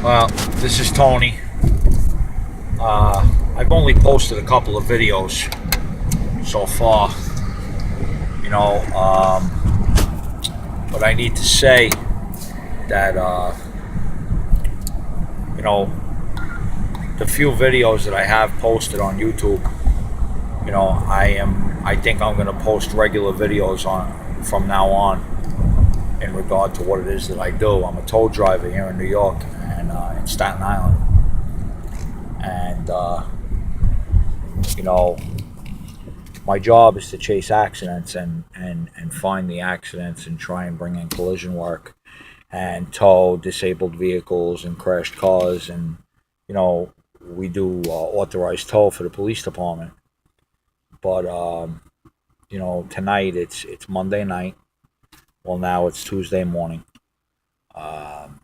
Well, this is Tony. I've only posted a couple of videos so far, you know, but I need to say that, you know, the few videos that I have posted on YouTube, I think I'm going to post regular videos on from now on in regard to what it is that I do. I'm a tow driver here in New York and in Staten Island, and you know, my job is to chase accidents and find the accidents and try and bring in collision work and tow disabled vehicles and crashed cars, and you know, we do authorized tow for the police department. But tonight it's Monday night. Well, now it's Tuesday morning, um,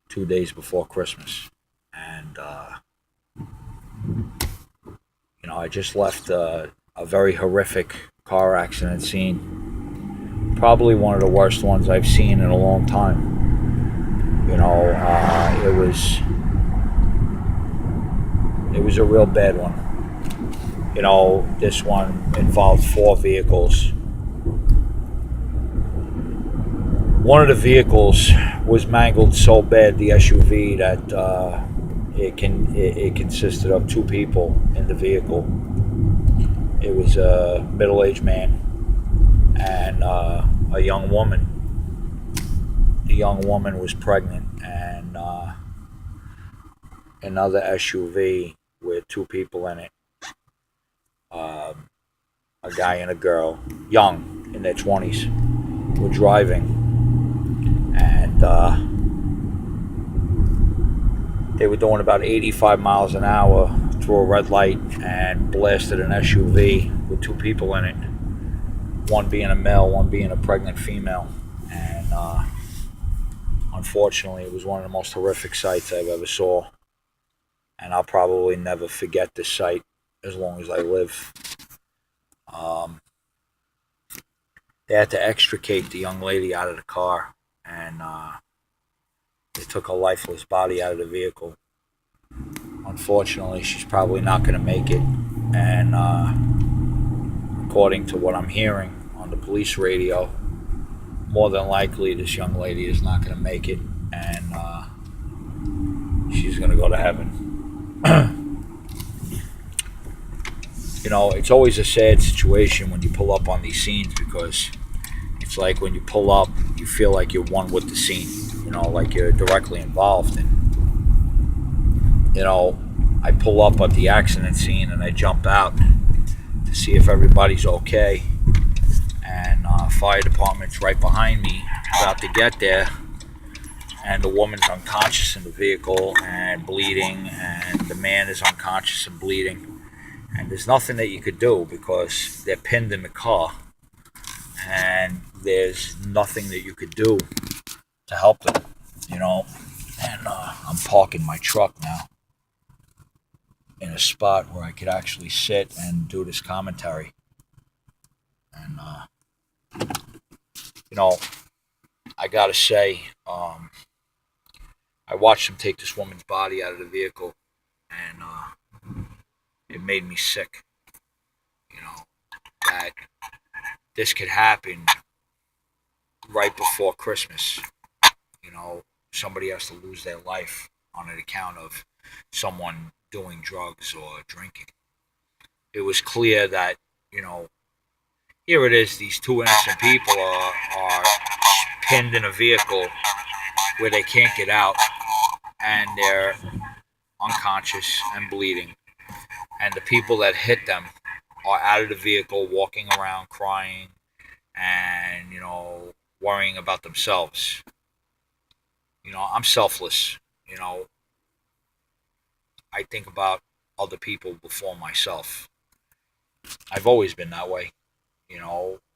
2 days before Christmas, and I just left a very horrific car accident scene. Probably one of the worst ones I've seen in a long time. It was a real bad one. This one involved four vehicles. One of the vehicles was mangled so bad, the SUV, that it consisted of two people in the vehicle. It was a middle-aged man and a young woman. The young woman was pregnant, and another SUV with two people in it, um, a guy and a girl, young, in their 20s, were driving, and they were doing about 85 miles an hour through a red light and blasted an SUV with two people in it, one being a male, one being a pregnant female. And unfortunately, it was one of the most horrific sights I've ever saw, and I'll probably never forget this sight as long as I live. Um, they had to extricate the young lady out of the car, and they took a lifeless body out of the vehicle. Unfortunately, she's probably not going to make it, and according to what I'm hearing on the police radio, more than likely this young lady is not going to make it, and she's going to go to heaven. It's always a sad situation when you pull up on these scenes, because it's like when you pull up, you feel like you're one with the scene, like you're directly involved. And, I pull up at the accident scene and I jump out to see if everybody's okay. And fire department's right behind me, about to get there. And the woman's unconscious in the vehicle and bleeding, and the man is unconscious and bleeding. And there's nothing that you could do because they're pinned in the car, and there's nothing that you could do to help them, And I'm parking my truck now in a spot where I could actually sit and do this commentary. And, I gotta say, I watched them take this woman's body out of the vehicle, and it made me sick, that this could happen right before Christmas. Somebody has to lose their life on an account of someone doing drugs or drinking. It was clear that, here it is, these two innocent people are pinned in a vehicle where they can't get out, and they're unconscious and bleeding. And the people that hit them are out of the vehicle, walking around crying and, worrying about themselves. I'm selfless. I think about other people before myself. I've always been that way.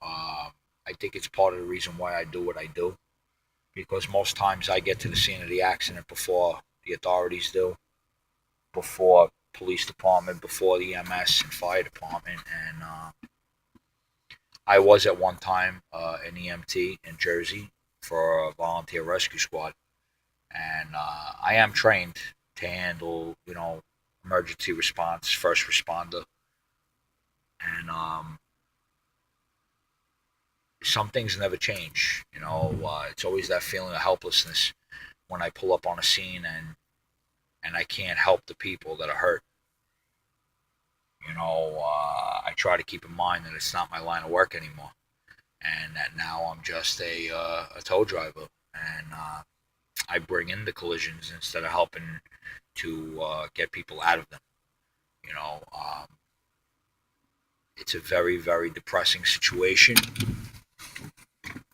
I think it's part of the reason why I do what I do, because most times I get to the scene of the accident before the authorities do, before police department, before the EMS and fire department. And I was at one time an EMT in Jersey for a volunteer rescue squad, and I am trained to handle, emergency response, first responder, and some things never change. It's always that feeling of helplessness when I pull up on a scene and I can't help the people that are hurt. I try to keep in mind that it's not my line of work anymore, and that now I'm just a tow driver, and I bring in the collisions instead of helping to get people out of them. You know, um, it's a very, very depressing situation.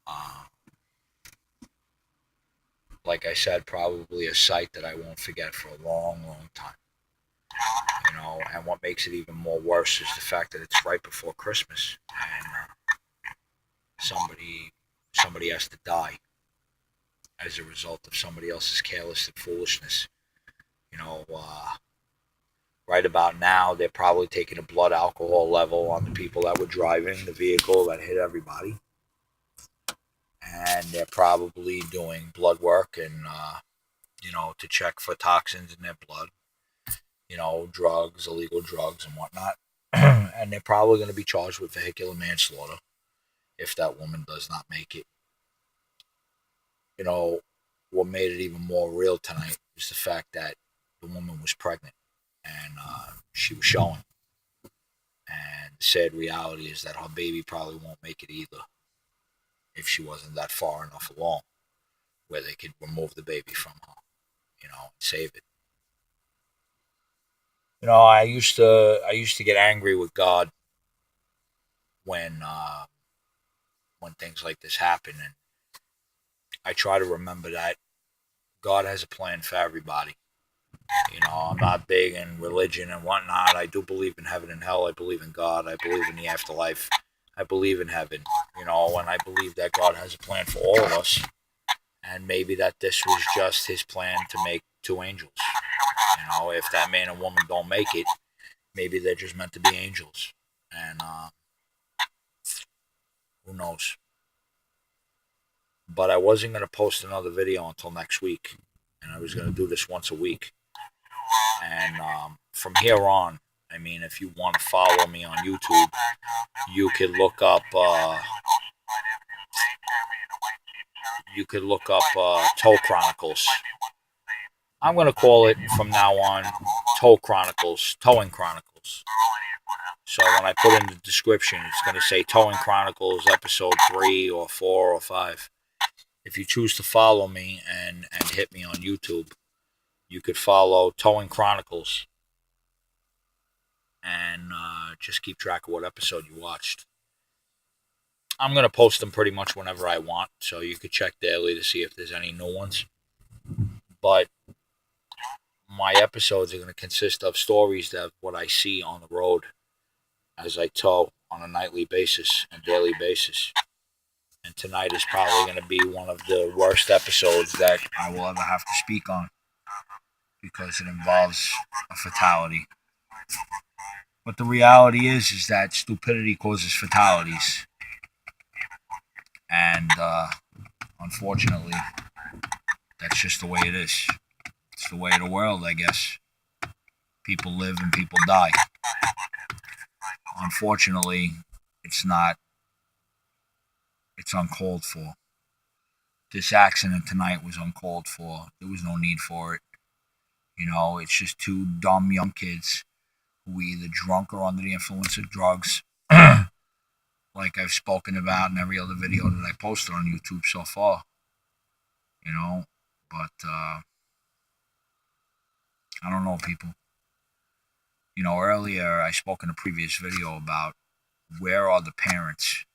Uh, like I said, probably a sight that I won't forget for a long, long time. And what makes it even more worse is the fact that it's right before Christmas, and somebody has to die as a result of somebody else's careless and foolishness. You know, right about now, they're probably taking a blood alcohol level on the people that were driving the vehicle that hit everybody, and they're probably doing blood work and to check for toxins in their blood. Drugs, illegal drugs, and whatnot. And they're probably going to be charged with vehicular manslaughter if that woman does not make it. What made it even more real tonight was the fact that the woman was pregnant and she was showing. And the sad reality is that her baby probably won't make it either if she wasn't that far enough along where they could remove the baby from her, and save it. I used to get angry with God when things like this happen, and I try to remember that God has a plan for everybody. I'm not big in religion and whatnot. I do believe in heaven and hell. I believe in God. I believe in the afterlife. I believe in heaven. And I believe that God has a plan for all of us. And maybe that this was just his plan to make two angels. If that man and woman don't make it, maybe they're just meant to be angels. And who knows? But I wasn't going to post another video until next week. And I was going to do this once a week. And from here on, if you want to follow me on YouTube, you could look up. Tow Chronicles. I'm gonna call it from now on Tow Chronicles, Towing Chronicles. So when I put in the description, it's gonna say Towing Chronicles episode 3 or 4 or 5. If you choose to follow me and hit me on YouTube, you could follow Towing Chronicles and just keep track of what episode you watched. I'm going to post them pretty much whenever I want, so you could check daily to see if there's any new ones. But my episodes are going to consist of stories of what I see on the road as I tow on a nightly basis and daily basis. And tonight is probably going to be one of the worst episodes that I will ever have to speak on because it involves a fatality. But the reality is that stupidity causes fatalities. And unfortunately, that's just the way it is. It's the way of the world, I guess. People live and people die. Unfortunately, it's not. It's uncalled for. This accident tonight was uncalled for. There was no need for it. It's just two dumb young kids who were either drunk or under the influence of drugs, like I've spoken about in every other video that I posted on YouTube so far. But I don't know, people. Earlier I spoke in a previous video about where are the parents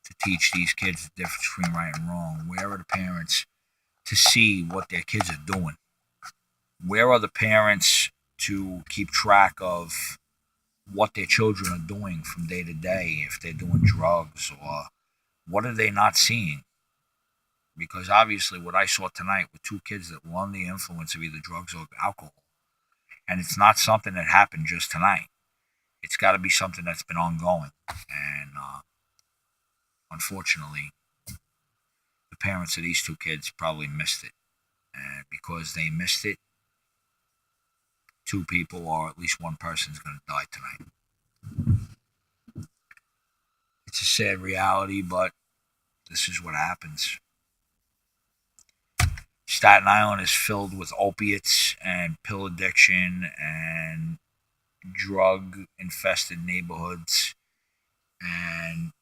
to teach these kids the difference between right and wrong? Where are the parents to see what their kids are doing? Where are the parents to keep track of what their children are doing from day to day, if they're doing drugs, or what are they not seeing? Because obviously what I saw tonight were two kids that were under the influence of either drugs or alcohol. And it's not something that happened just tonight. It's got to be something that's been ongoing. And unfortunately, the parents of these two kids probably missed it. And because they missed it, two people or at least one person is going to die tonight. It's a sad reality, but this is what happens. Staten Island is filled with opiates and pill addiction and drug infested neighborhoods, and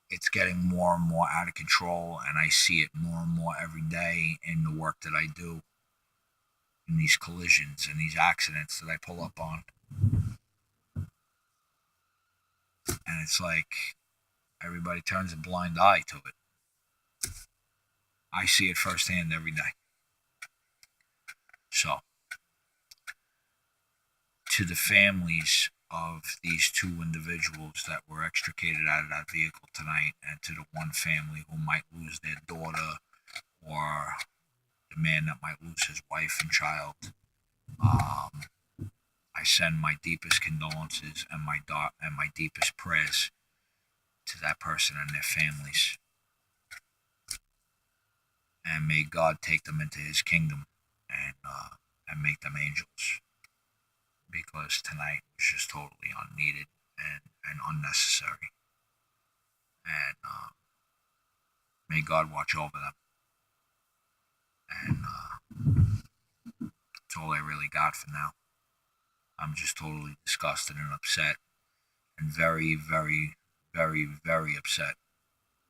it's getting more and more out of control, and I see it more and more every day in the work that I do, in these collisions and these accidents that I pull up on. And it's like everybody turns a blind eye to it. I see it firsthand every day. So, to the families of these two individuals that were extricated out of that vehicle tonight, and to the one family who might lose their daughter, or the man that might lose his wife and child, I send my deepest condolences and my deepest prayers to that person and their families. And may God take them into His kingdom and make them angels. Because tonight was just totally unneeded and unnecessary. And may God watch over them. And that's all I really got for now. I'm just totally disgusted and upset, and very, very, very, very upset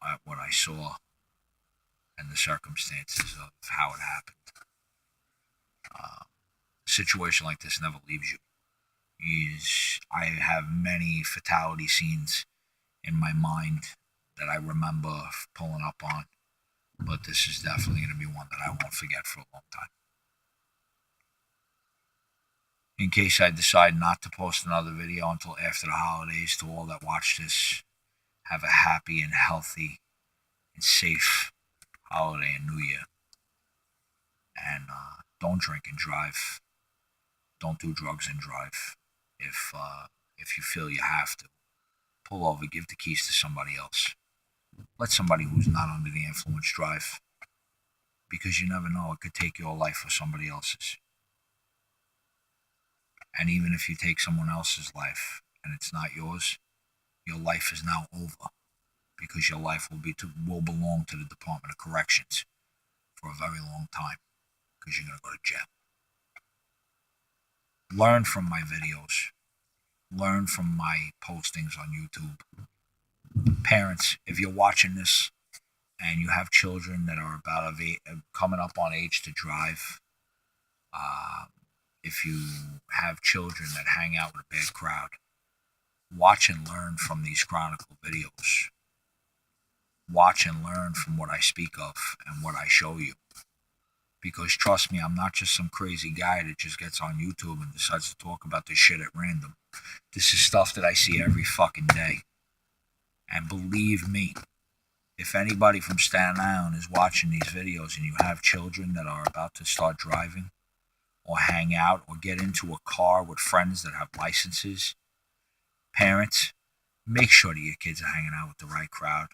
at what I saw and the circumstances of how it happened. A situation like this never leaves you. I have many fatality scenes in my mind that I remember pulling up on, but this is definitely going to be one that I won't forget for a long time. In case I decide not to post another video until after the holidays, to all that watch this, have a happy and healthy and safe holiday and New Year. And don't drink and drive. Don't do drugs and drive. If you feel you have to, pull over, give the keys to somebody else. Let somebody who's not under the influence drive, because you never know, it could take your life or somebody else's. And even if you take someone else's life and it's not yours, your life is now over, because your life will belong to the Department of Corrections for a very long time, because you're going to go to jail. Learn from my videos. Learn from my postings on YouTube. Parents, if you're watching this and you have children that are coming up on age to drive, if you have children that hang out with a bad crowd, watch and learn from these chronicle videos. Watch and learn from what I speak of and what I show you. Because trust me, I'm not just some crazy guy that just gets on YouTube and decides to talk about this shit at random. This is stuff that I see every fucking day. And believe me, if anybody from Staten Island is watching these videos and you have children that are about to start driving or hang out or get into a car with friends that have licenses, parents, make sure that your kids are hanging out with the right crowd.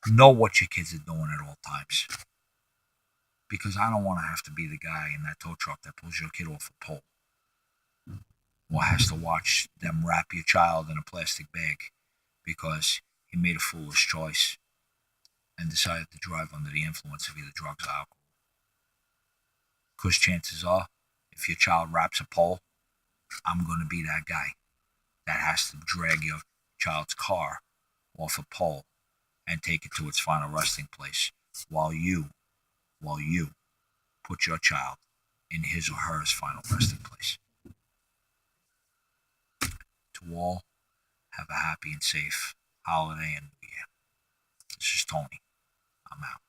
Know what your kids are doing at all times. Because I don't want to have to be the guy in that tow truck that pulls your kid off a pole, or has to watch them wrap your child in a plastic bag because he made a foolish choice and decided to drive under the influence of either drugs or alcohol. Because chances are, if your child wraps a pole, I'm going to be that guy that has to drag your child's car off a pole and take it to its final resting place while you put your child in his or her final resting place. To all, have a happy and safe holiday and New Year. This is Tony. I'm out.